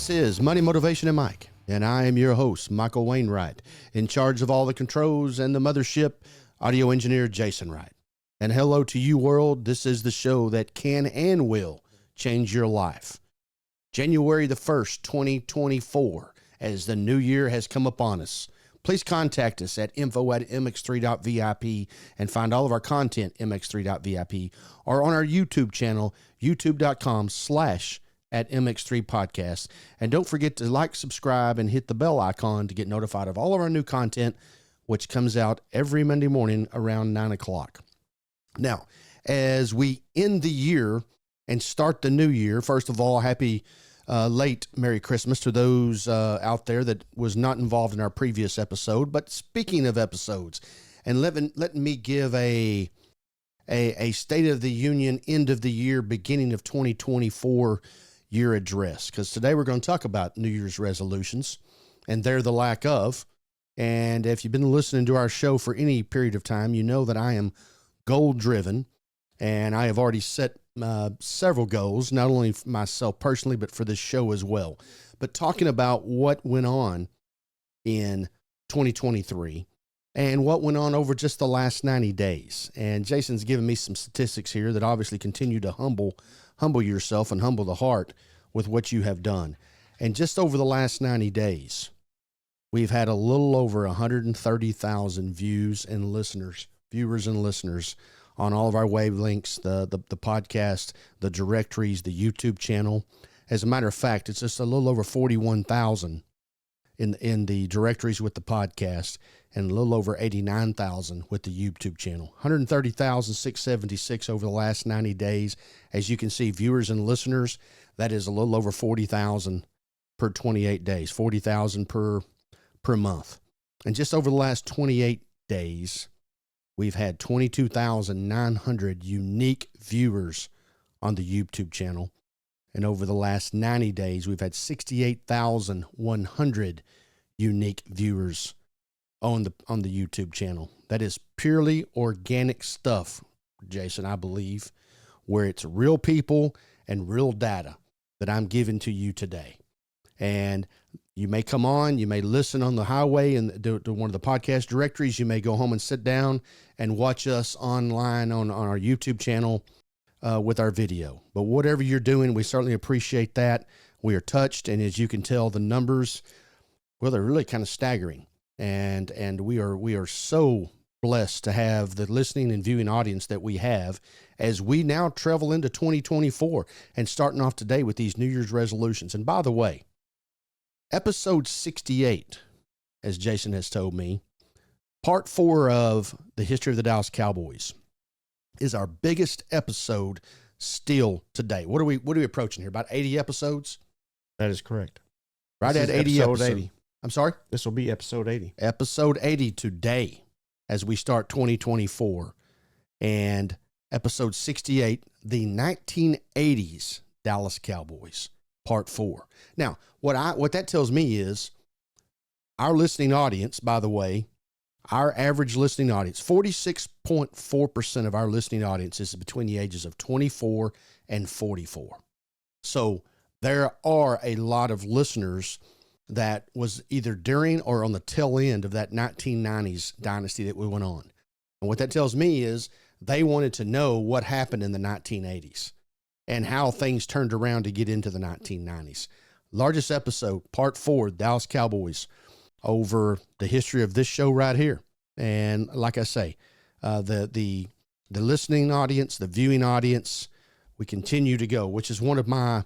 This is Money, Motivation, and Mike, and I am your host, Michael Wainwright, in charge of all the controls and the mothership, audio engineer Jason Wright. And hello to you, world. This is the show that can and will change your life. January the 1st, 2024, as the new year has come upon us. Please contact us at info@mx3.vip and find all of our content, mx3.vip, or on our YouTube channel, youtube.com/@mx3podcast. And don't forget to like, subscribe, and hit the bell icon to get notified of all of our new content, which comes out every Monday morning around 9 o'clock. Now, as we end the year and start the new year, first of all, happy late Merry Christmas to those out there that was not involved in our previous episode. But speaking of episodes, and letting me give a State of the Union, end of the year, beginning of 2024 year address, because today we're going to talk about New Year's resolutions and the lack of. And if you've been listening to our show for any period of time, you know that I am goal driven, and I have already set several goals, not only for myself personally, but for this show as well. But talking about what went on in 2023 and what went on over just the last 90 days. And Jason's given me some statistics here that obviously continue to humble yourself and humble the heart with what you have done. And just over the last 90 days, we've had a little over 130,000 viewers and listeners on all of our wavelengths, the podcast, the directories, the YouTube channel. As a matter of fact, it's just a little over 41,000 in the directories with the podcast, and a little over 89,000 with the YouTube channel. 130,676 over the last 90 days. As you can see, viewers and listeners, that is a little over 40,000 per 28 days, 40,000 per month. And just over the last 28 days, we've had 22,900 unique viewers on the YouTube channel. And over the last 90 days, we've had 68,100 unique viewers on the YouTube channel. That is purely organic stuff, Jason, I believe, where it's real people and real data that I'm giving to you today. And you may come on, you may listen on the highway and to one of the podcast directories. You may go home and sit down and watch us online on our YouTube channel with our video. But whatever you're doing, we certainly appreciate that. We are touched. And as you can tell, the numbers, well, they're really kind of staggering. And we are so blessed to have the listening and viewing audience that we have as we now travel into 2024 and starting off today with these New Year's resolutions. And by the way, episode 68, as Jason has told me, part 4 of the history of the Dallas Cowboys, is our biggest episode still today. What are we approaching here? About 80 episodes? That is correct. Right at 80 episodes. 80. I'm sorry? This will be episode 80. Episode 80 today as we start 2024. And episode 68, the 1980s Dallas Cowboys, part 4. Now, what that tells me is our listening audience, by the way, our average listening audience, 46.4% of our listening audience is between the ages of 24 and 44. So there are a lot of listeners that was either during or on the tail end of that 1990s dynasty that we went on. And what that tells me is they wanted to know what happened in the 1980s and how things turned around to get into the 1990s. Largest episode, part 4, Dallas Cowboys, over the history of this show right here. And like I say, the listening audience, the viewing audience, we continue to go, which is one of my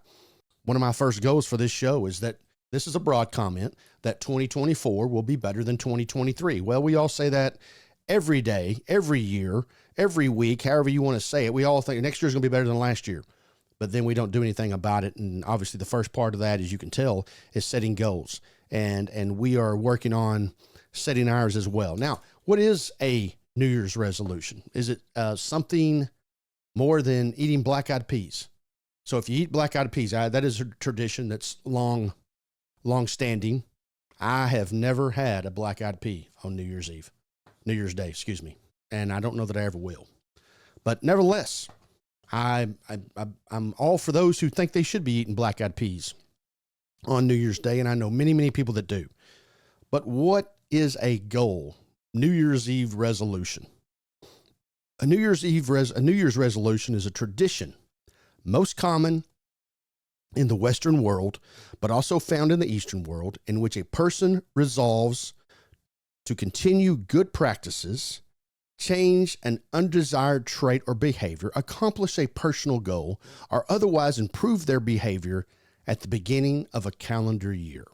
first goals for this show, is that this is a broad comment that 2024 will be better than 2023. Well, we all say that every day, every year, every week, however you want to say it. We all think next year's going to be better than last year, but then we don't do anything about it. And obviously the first part of that, as you can tell, is setting goals. And we are working on setting ours as well. Now, what is a New Year's resolution? Is it something more than eating black-eyed peas? So if you eat black-eyed peas, that is a tradition that's long-standing. I have never had a black-eyed pea on New Year's Day, and I don't know that I ever will. But nevertheless, I'm all for those who think they should be eating black-eyed peas. on New Year's Day, and I know many, many people that do. But what is a goal? New Year's Eve resolution. A New Year's resolution is a tradition most common in the Western world, but also found in the Eastern world, in which a person resolves to continue good practices, change an undesired trait or behavior, accomplish a personal goal, or otherwise improve their behavior at the beginning of a calendar year.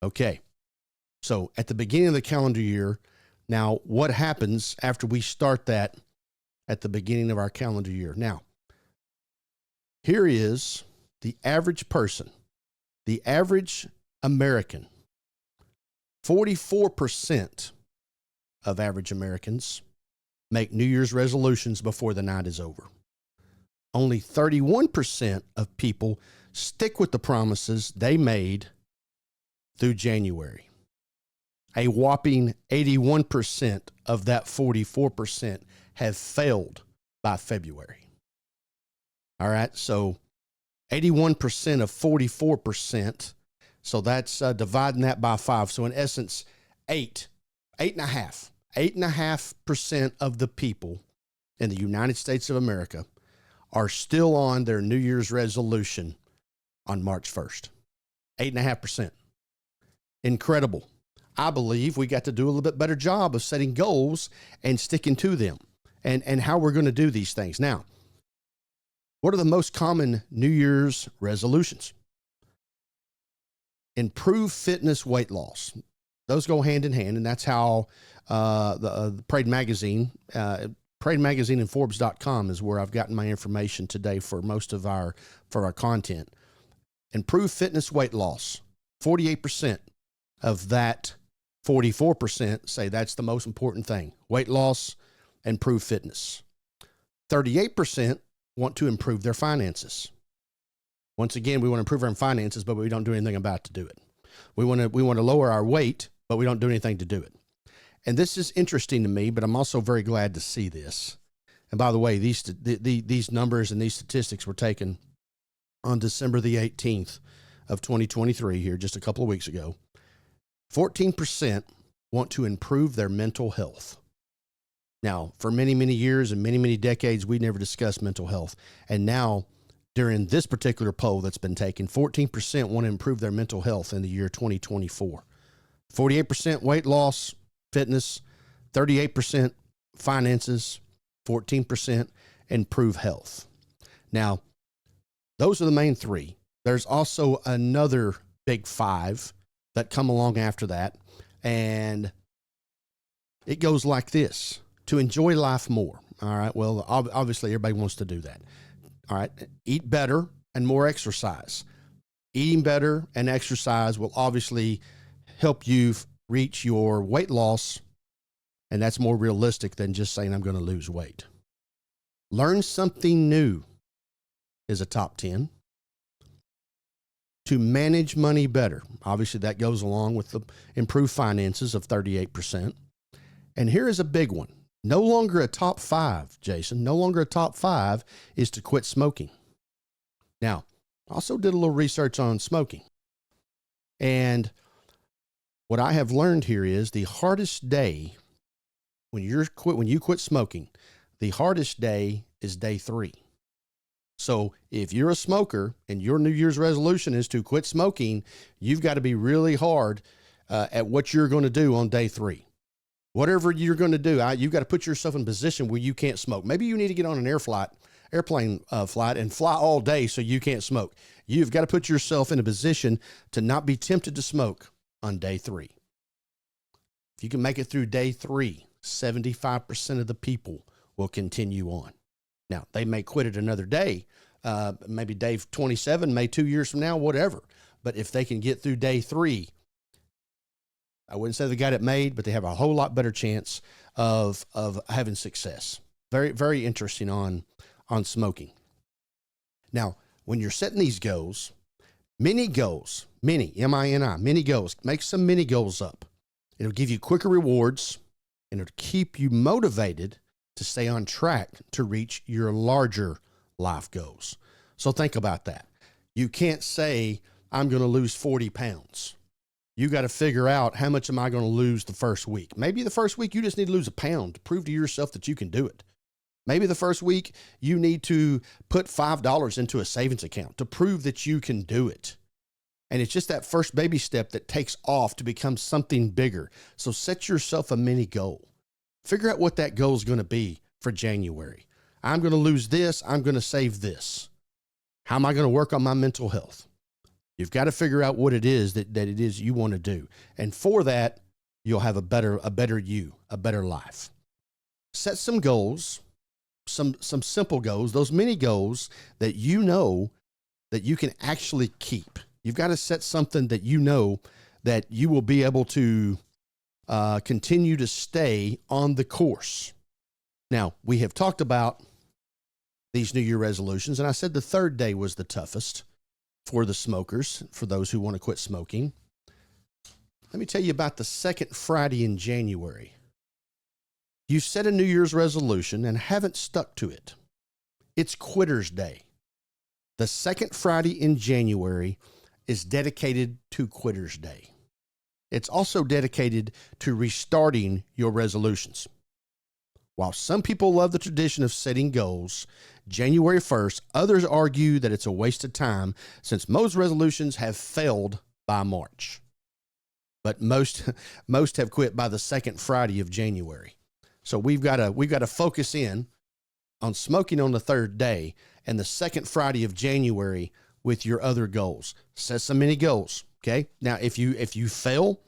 Okay, so at the beginning of the calendar year, now what happens after we start that at the beginning of our calendar year? Now, here is the average person, the average American. 44% of average Americans make New Year's resolutions before the night is over. Only 31% of people stick with the promises they made through January. A whopping 81% of that 44% have failed by February. All right, so 81% of 44%. So that's dividing that by 5. So in essence, 8.5% of the people in the United States of America are still on their New Year's resolution on March 1st. 8.5%. Incredible. I believe we got to do a little bit better job of setting goals and sticking to them and how we're going to do these things. Now, what are the most common New Year's resolutions? Improve fitness, weight loss. Those go hand in hand, and that's how the Parade Magazine and Forbes.com is where I've gotten my information today for most of our content. Improve fitness, weight loss. 48% of that 44% say that's the most important thing. Weight loss, improve fitness. 38% want to improve their finances. Once again, we want to improve our finances, but we don't do anything about to do it. We want to lower our weight, but we don't do anything to do it. And this is interesting to me, but I'm also very glad to see this. And by the way, these numbers and these statistics were taken on December the 18th of 2023 here, just a couple of weeks ago. 14% want to improve their mental health. Now, for many, many years and many, many decades, we never discussed mental health. And now, during this particular poll that's been taken, 14% want to improve their mental health in the year 2024. 48% weight loss, fitness, 38% finances, 14% improve health. Now, those are the main three. There's also another big 5 that come along after that, and it goes like this: to enjoy life more. All right, well, obviously everybody wants to do that. All right, eat better and more exercise. Eating better and exercise will obviously help you reach your weight loss, and that's more realistic than just saying I'm going to lose weight. Learn something new is a top 10. To manage money better. Obviously, that goes along with the improved finances of 38%. And here is a big one. No longer a top 5, Jason. No longer a top 5 is to quit smoking. Now, I also did a little research on smoking. And what I have learned here is the hardest day when you quit smoking, the hardest day is day 3. So if you're a smoker and your New Year's resolution is to quit smoking, you've got to be really hard at what you're going to do on day 3. Whatever you're going to do, you've got to put yourself in a position where you can't smoke. Maybe you need to get on an airplane flight and fly all day so you can't smoke. You've got to put yourself in a position to not be tempted to smoke on day 3. If you can make it through day 3, 75% of the people will continue on. Now, they may quit it another day, maybe day 27, maybe 2 years from now, whatever. But if they can get through day 3, I wouldn't say they got it made, but they have a whole lot better chance of having success. Very, very interesting on smoking. Now, when you're setting these goals, mini goals, mini goals, make some mini goals up. It'll give you quicker rewards, and it'll keep you motivated to stay on track to reach your larger life goals. So think about that. You can't say, I'm going to lose 40 pounds. You got to figure out, how much am I going to lose the first week? Maybe the first week you just need to lose a pound to prove to yourself that you can do it. Maybe the first week you need to put $5 into a savings account to prove that you can do it. And it's just that first baby step that takes off to become something bigger. So set yourself a mini goal. Figure out what that goal is going to be for January. I'm going to lose this. I'm going to save this. How am I going to work on my mental health? You've got to figure out what it is that it is you want to do. And for that, you'll have a better you, a better life. Set some goals, some simple goals, those mini goals that you know that you can actually keep. You've got to set something that you know that you will be able to continue to stay on the course. Now, we have talked about these New Year resolutions, and I said the third day was the toughest for the smokers, for those who want to quit smoking. Let me tell you about the second Friday in January. You set a New Year's resolution and haven't stuck to it. It's Quitter's Day. The second Friday in January is dedicated to Quitter's Day. It's also dedicated to restarting your resolutions. While some people love the tradition of setting goals, January 1st, others argue that it's a waste of time since most resolutions have failed by March. But most have quit by the second Friday of January. So we've got to focus in on smoking on the third day and the second Friday of January with your other goals. Set some mini goals. Okay. Now, if you fail,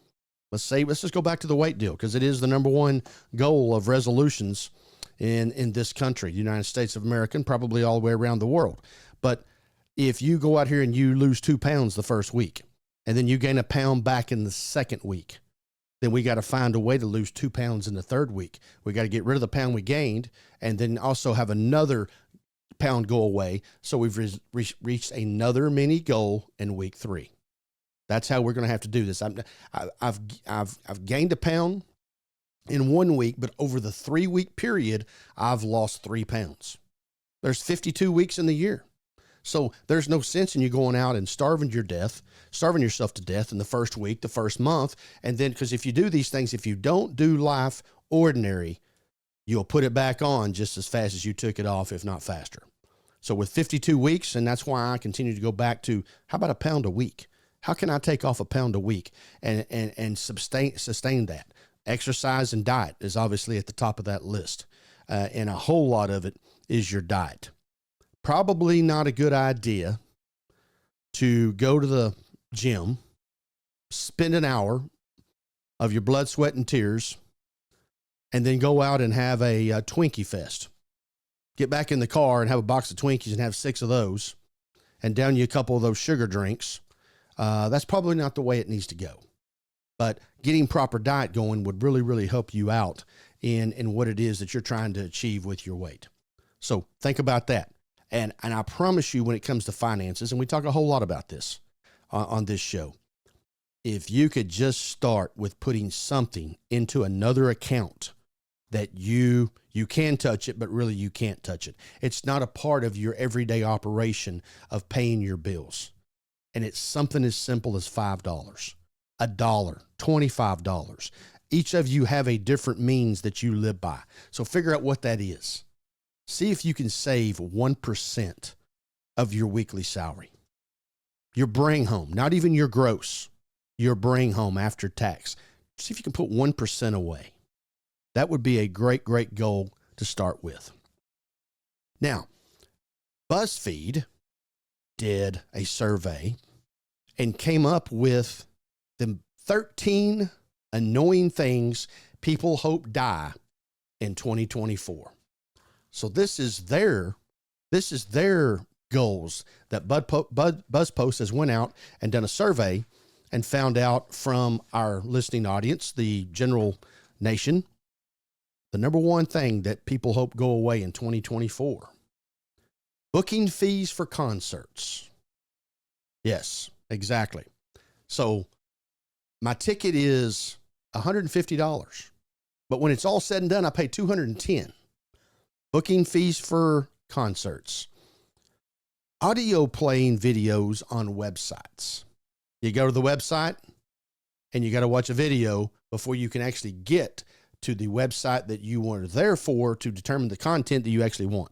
let's just go back to the weight deal, because it is the number one goal of resolutions in this country, the United States of America, and probably all the way around the world. But if you go out here and you lose 2 pounds the first week, and then you gain a pound back in the second week, then we got to find a way to lose 2 pounds in the third week. We got to get rid of the pound we gained, and then also have another pound go away. So we've reached another mini goal in week 3. That's how we're going to have to do this. I've gained a pound in 1 week, but over the 3-week period, I've lost 3 pounds. There's 52 weeks in the year. So there's no sense in you going out and starving yourself to death in the first week, the first month. And then, because if you do these things, if you don't do life ordinary, you'll put it back on just as fast as you took it off, if not faster. So with 52 weeks, and that's why I continue to go back to, how about a pound a week? How can I take off a pound a week and sustain that? Exercise and diet is obviously at the top of that list. And a whole lot of it is your diet. Probably not a good idea to go to the gym, spend an hour of your blood, sweat, and tears, and then go out and have a Twinkie fest. Get back in the car and have a box of Twinkies and have 6 of those, and down you a couple of those sugar drinks. That's probably not the way it needs to go. But getting proper diet going would really, really help you out in what it is that you're trying to achieve with your weight. So think about that. And I promise you, when it comes to finances, and we talk a whole lot about this on this show, if you could just start with putting something into another account that you can touch it, but really you can't touch it. It's not a part of your everyday operation of paying your bills. And it's something as simple as $5, $1, $25. Each of you have a different means that you live by. So figure out what that is. See if you can save 1% of your weekly salary. Your bring home, not even your gross, your bring home after tax. See if you can put 1% away. That would be a great, great goal to start with. Now, BuzzFeed did a survey and came up with the 13 annoying things people hope die in 2024. So this is their goals that BuzzPost has went out and done a survey and found out from our listening audience, the general nation, the number one thing that people hope go away in 2024. Booking fees for concerts. Yes, exactly. So my ticket is $150, but when it's all said and done, I pay $210. Booking fees for concerts. Audio playing videos on websites. You go to the website and you got to watch a video before you can actually get to the website that you are there for to determine the content that you actually want.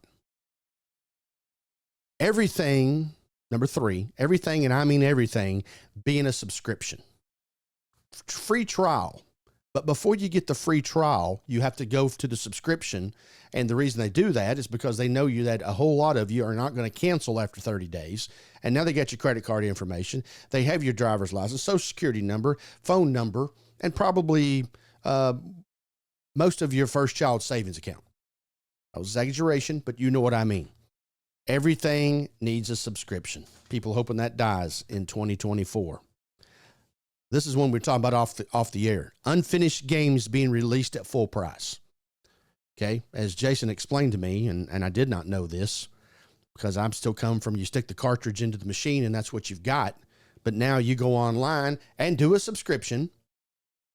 Everything, number 3, everything, and I mean everything, being a subscription. Free trial. But before you get the free trial, you have to go to the subscription. And the reason they do that is because they know you that a whole lot of you are not going to cancel after 30 days. And now they got your credit card information. They have your driver's license, social security number, phone number, and probably most of your first child savings account. That was exaggeration, but you know what I mean. Everything needs a subscription. People hoping that dies in 2024. This is when we're talking about off the air. Unfinished games being released at full price. Okay, as Jason explained to me, and I did not know this because I'm still coming from you stick the cartridge into the machine and that's what you've got. But now you go online and do a subscription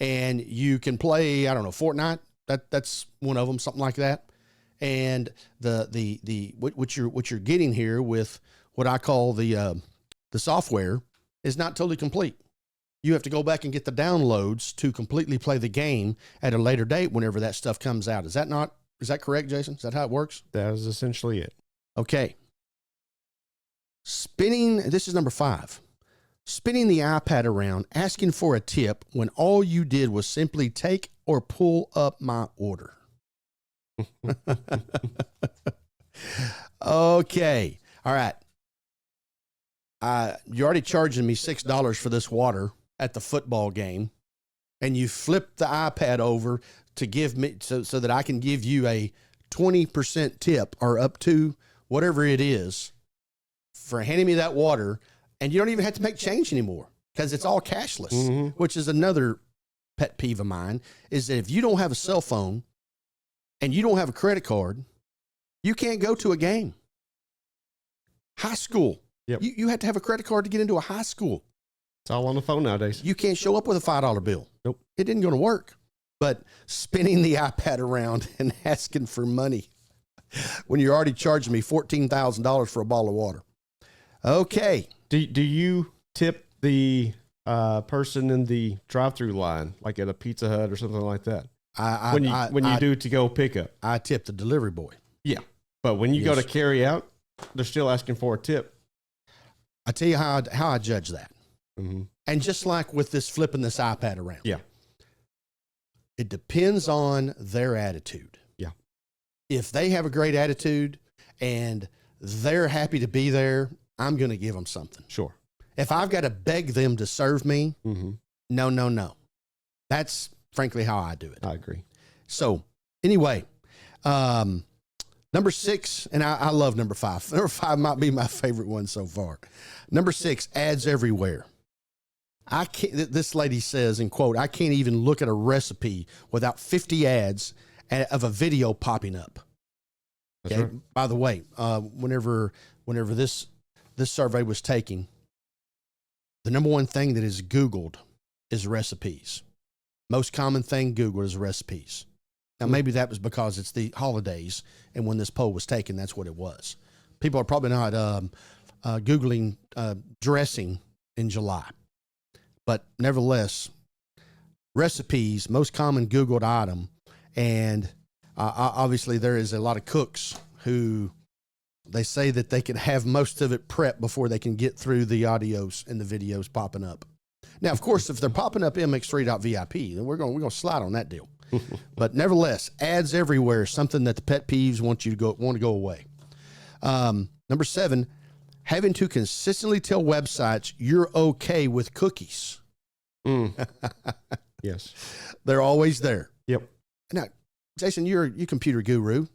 and you can play, I don't know, Fortnite. That's one of them, something like that. And what you're getting here with what I call the software is not totally complete. You have to go back and get the downloads to completely play the game at a later date whenever that stuff comes out. Is that correct, Jason? Is that how it works? That is essentially it. Okay. This is number 5. Spinning the iPad around, asking for a tip when all you did was simply take or pull up my order. Okay. All right. You're already charging me $6 for this water at the football game, and you flip the iPad over to give me so that I can give you a 20% tip or up to whatever it is for handing me that water, and you don't even have to make change anymore because it's all cashless, which is another pet peeve of mine, is that if you don't have a cell phone and you don't have a credit card, you can't go to a game. High school. Yep. You have to have a credit card to get into a high school. It's all on the phone nowadays. You can't show up with a $5 bill. Nope. It isn't going to work. But spinning the iPad around and asking for money when you're already charging me $14,000 for a bottle of water. Okay. Do you tip the person in the drive-through line, like at a Pizza Hut or something like that? When you do to go pick up, I tip the delivery boy. Yeah, but when you go to carry out, they're still asking for a tip. I tell you how I judge that. Mm-hmm. And just like with this flipping this iPad around. Yeah. It depends on their attitude. Yeah. If they have a great attitude and they're happy to be there, I'm going to give them something. Sure. If I've got to beg them to serve me, no. That's frankly how I do it. I agree. So anyway, number 6, and I love number 5. Number 5 might be my favorite one so far. Number 6, ads everywhere. This lady says, in quote, I can't even look at a recipe without 50 ads of a video popping up. That's Okay. right. By the way, whenever this survey was taken, the number one thing that is Googled is recipes. Most common thing Googled is recipes. Now, maybe that was because it's the holidays, and when this poll was taken, that's what it was. People are probably not Googling dressing in July. But nevertheless, recipes, most common Googled item, and obviously there is a lot of cooks who they say that they can have most of it prepped before they can get through the audios and the videos popping up. Now, of course, if they're popping up MX3.VIP, then we're going to slide on that deal. But nevertheless, ads everywhere, something that the pet peeves want to go away. Number 7, having to consistently tell websites you're okay with cookies. Yes. They're always there. Yep. Now, Jason, you're a computer guru.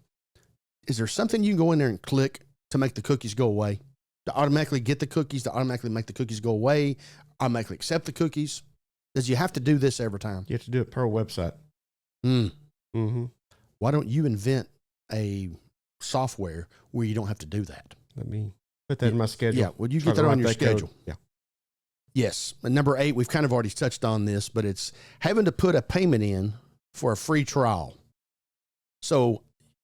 Is there something you can go in there and click to make the cookies go away? To automatically get the cookies, to automatically make the cookies go away, automatically accept the cookies? Does you have to do this every time? You have to do it per website. Why don't you invent a software where you don't have to do that? Let me put that in my schedule. Yeah, would you get that on your schedule? Yeah. Yes. And number 8, we've kind of already touched on this, but it's having to put a payment in for a free trial. So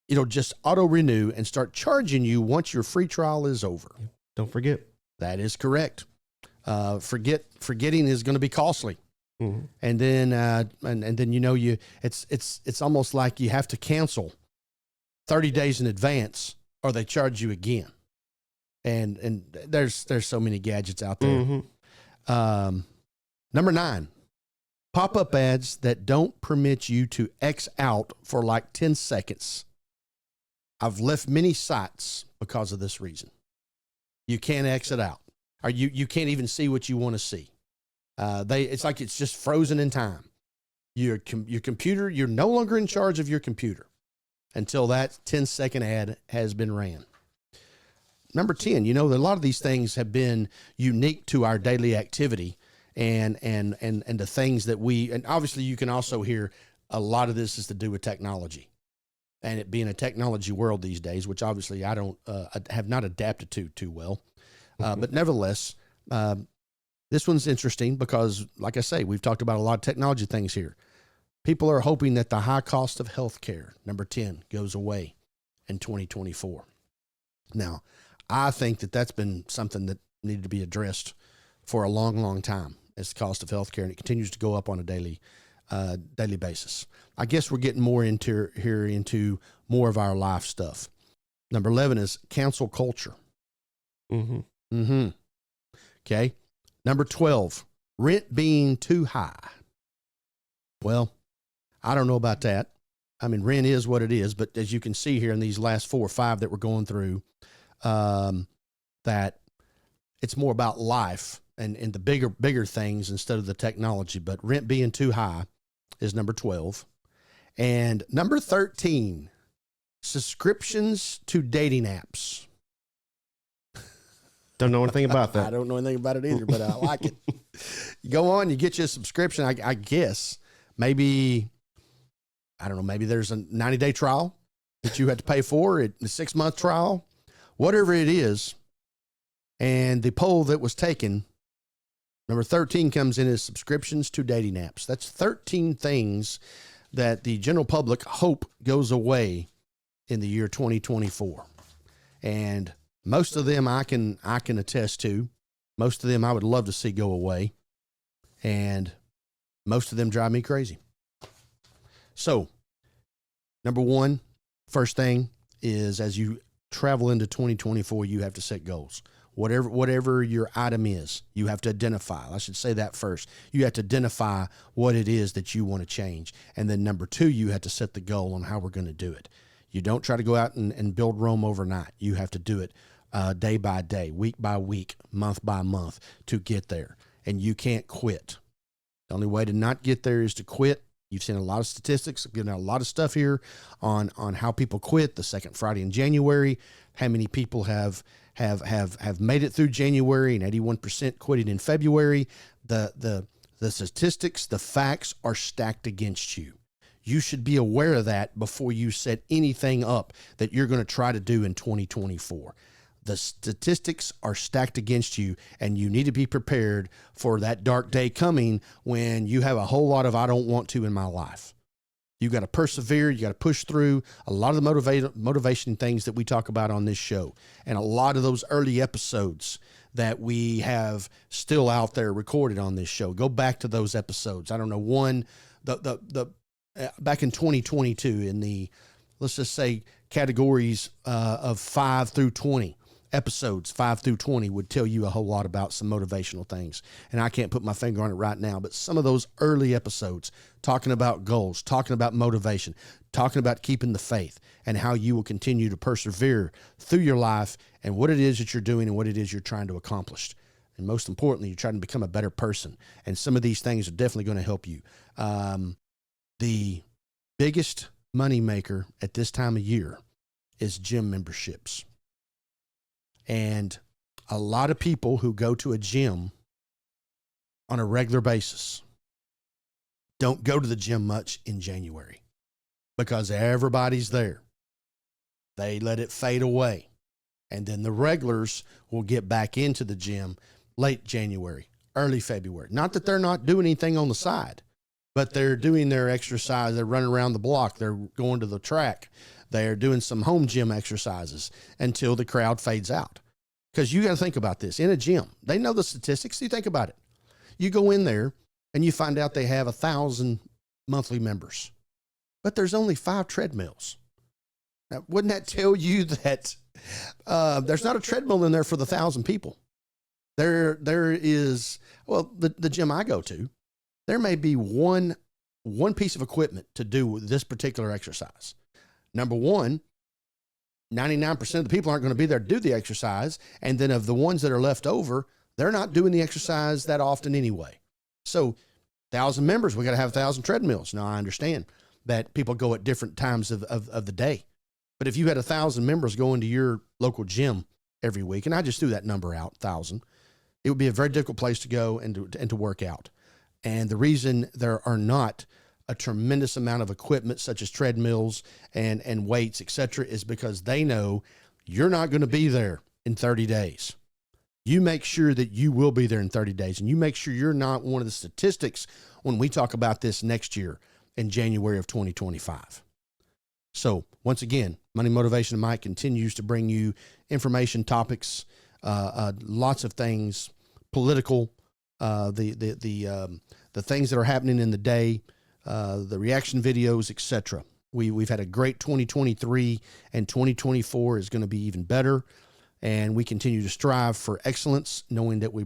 it'll just auto renew and start charging you once your free trial is over. Don't forget. That is correct. Forgetting is going to be costly. Mm-hmm. And then, and then, it's almost like you have to cancel 30 days in advance or they charge you again. And there's so many gadgets out there. Mm-hmm. Number 9, pop-up ads that don't permit you to X out for like 10 seconds. I've left many sites because of this reason. You can't exit out, or you can't even see what you want to see. It's like it's just frozen in time. Your computer, you're no longer in charge of your computer until that 10-second ad has been ran. Number 10, a lot of these things have been unique to our daily activity and the things that and obviously you can also hear a lot of this is to do with technology and it being a technology world these days, which obviously I don't have not adapted to too well. But nevertheless, this one's interesting because, like I say, we've talked about a lot of technology things here. People are hoping that the high cost of health care, number 10, goes away in 2024. Now, I think that that's been something that needed to be addressed for a long, long time as the cost of health care, and it continues to go up on a daily basis. I guess we're getting more into more of our life stuff. Number 11 is cancel culture. Mm-hmm. Mm-hmm. Okay. Number 12, rent being too high. Well, I don't know about that. I mean, rent is what it is, but as you can see here in these last 4 or 5 that we're going through, that it's more about life and the bigger things instead of the technology. But rent being too high is number 12. And number 13, subscriptions to dating apps. Don't know anything about that. I don't know anything about it either, but I like it. You go on, you get you a subscription. I guess maybe there's a 90-day trial that you had to pay for, a 6-month trial, whatever it is. And the poll that was taken, number 13 comes in as subscriptions to dating apps. That's 13 things that the general public hope goes away in the year 2024. And most of them I can attest to. Most of them I would love to see go away. And most of them drive me crazy. So, number 1, first thing is as you travel into 2024, you have to set goals. Whatever your item is, you have to identify. I should say that first. You have to identify what it is that you want to change. And then number 2, you have to set the goal on how we're going to do it. You don't try to go out and build Rome overnight. You have to do it day by day, week by week, month by month to get there. And you can't quit. The only way to not get there is to quit. You've seen a lot of statistics, I've given out a lot of stuff here on how people quit the second Friday in January, how many people have made it through January, and 81% quitting in February. The statistics, the facts are stacked against you. You should be aware of that before you set anything up that you're going to try to do in 2024. The statistics are stacked against you, and you need to be prepared for that dark day coming when you have a whole lot of I don't want to in my life. You got to persevere. You got to push through a lot of the motivation things that we talk about on this show, and a lot of those early episodes that we have still out there recorded on this show. Go back to those episodes. I don't know, back in 2022 in the, let's just say, categories of 5 through 20. Episodes 5 through 20 would tell you a whole lot about some motivational things. And I can't put my finger on it right now, but some of those early episodes talking about goals, talking about motivation, talking about keeping the faith and how you will continue to persevere through your life and what it is that you're doing and what it is you're trying to accomplish. And most importantly, you're trying to become a better person. And some of these things are definitely going to help you. The biggest money maker at this time of year is gym memberships. And a lot of people who go to a gym on a regular basis don't go to the gym much in January because everybody's there. They let it fade away. And then the regulars will get back into the gym late January, early February. Not that they're not doing anything on the side, but they're doing their exercise. They're running around the block. They're going to the track. They're doing some home gym exercises until the crowd fades out. Because you got to think about this. In a gym, they know the statistics. You think about it. You go in there and you find out they have 1,000 monthly members, but there's only 5 treadmills. Now, wouldn't that tell you that there's not a treadmill in there for the 1,000 people? There is, well, the gym I go to, there may be one piece of equipment to do this particular exercise. Number one, 99% of the people aren't going to be there to do the exercise. And then of the ones that are left over, they're not doing the exercise that often anyway. So 1,000 members, we got to have 1,000 treadmills. Now, I understand that people go at different times of the day. But if you had 1,000 members going to your local gym every week, and I just threw that number out, 1,000, it would be a very difficult place to go and to work out. And the reason there are not a tremendous amount of equipment such as treadmills and weights, et cetera, is because they know you're not going to be there in 30 days. You make sure that you will be there in 30 days, and you make sure you're not one of the statistics when we talk about this next year in January of 2025. So once again, Money Motivation Mike continues to bring you information, topics, lots of things, political, the things that are happening in the day, the reaction videos, etc. We've had a great 2023, and 2024 is going to be even better. And we continue to strive for excellence, knowing that we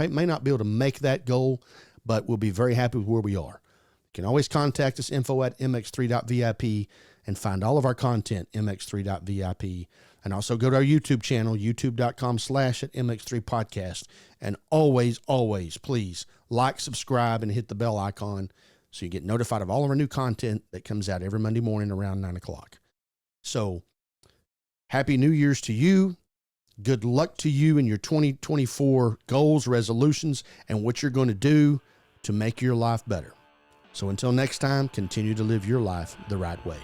may not be able to make that goal, but we'll be very happy with where we are. You can always contact us, info@mx3.vip, and find all of our content, mx3.vip. And also go to our YouTube channel, youtube.com/@mx3podcast. And always, always, please like, subscribe, and hit the bell icon so you get notified of all of our new content that comes out every Monday morning around 9 o'clock. So happy New Year's to you. Good luck to you in your 2024 goals, resolutions, and what you're going to do to make your life better. So until next time, continue to live your life the right way.